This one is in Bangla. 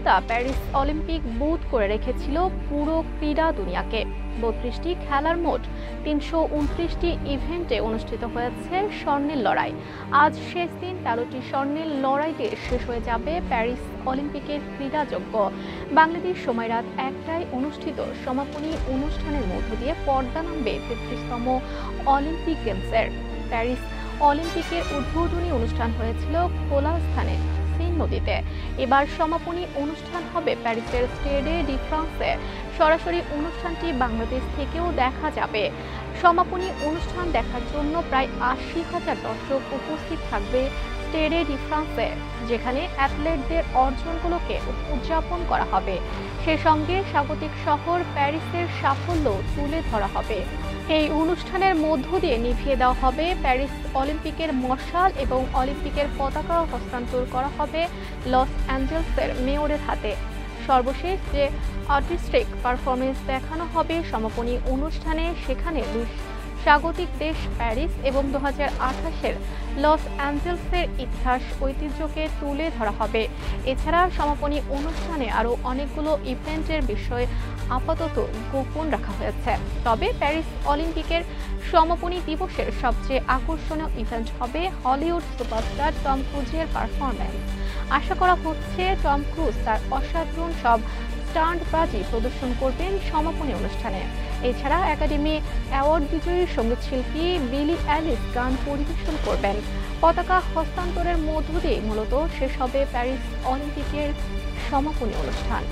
ব্যস্ততা প্যারিস অলিম্পিক বুঁদ করে রেখেছিল পুরো ক্রীড়া দুনিয়াকে। ৩২টি খেলার মোট ৩২৯টি ইভেন্টে অনুষ্ঠিত হয়েছে স্বর্ণের লড়াই। আজ শেষ দিন ১৩টি স্বর্ণের লড়াইতে শেষ হয়ে যাবে প্যারিস অলিম্পিকের ক্রীড়াযজ্ঞ। বাংলাদেশ সময় রাত ১টায় অনুষ্ঠিত সমাপনী অনুষ্ঠানের মধ্য দিয়ে পর্দা নামবে ৩৩তম অলিম্পিক গেমসের। প্যারিস অলিম্পিকের উদ্বোধনী অনুষ্ঠান হয়েছিল খোলা স্থানে সেন নদীতে। এবার সমাপনী অনুষ্ঠান হবে প্যারিসের স্টেডে ডি ফ্রান্সে। সরাসরি অনুষ্ঠানটি বাংলাদেশ থেকেও দেখা যাবে। সমাপনী অনুষ্ঠান দেখার জন্য প্রায় ৮০,০০০ দর্শক উপস্থিত থাকবে স্টেডে ডি ফ্রান্সে, যেখানে অ্যাথলেটদের অর্জনগুলোকে উদযাপন করা হবে। সে সঙ্গে স্বাগতিক শহর প্যারিসের সাফল্য তুলে ধরা হবে। এই অনুষ্ঠানের মধ্য দিয়ে নিভিয়ে দেওয়া হবে প্যারিস অলিম্পিকের মশাল এবং অলিম্পিকের পতাকা হস্তান্তর করা হবে লস অ্যাঞ্জেলসের মেয়রের হাতে। সর্বশেষ যে আর্টিস্টিক পারফরমেন্স দেখানো হবে সমাপনী অনুষ্ঠানে, সেখানে স্বাগতিক দেশ প্যারিস এবং ২০২৮-এর লস অ্যাঞ্জেলসের ইতিহাস ঐতিহ্যকে তুলে ধরা হবে। এছাড়া সমাপনী অনুষ্ঠানে আরও অনেকগুলো ইভেন্টের বিষয় আপাতত গোপন রাখা হয়েছে। তবে প্যারিস অলিম্পিকের সমাপনী দিবসের সবচেয়ে আকর্ষণীয় ইভেন্ট হবে হলিউড সুপারস্টার টম ক্রুজের পারফরম্যান্স। আশা করা হচ্ছে টম ক্রুজ তার অসাধারণ সব স্টান্টবাজি প্রদর্শন করবেন সমাপনী অনুষ্ঠানে। এছাড়া একাডেমি অ্যাওয়ার্ড বিজয়ী সঙ্গীতশিল্পী বিলি অ্যালিস গান পরিবেশন করবেন। পতাকা হস্তান্তরের মধ্য দিয়ে মূলত শেষ হবে প্যারিস অলিম্পিকের সমাপনী অনুষ্ঠান।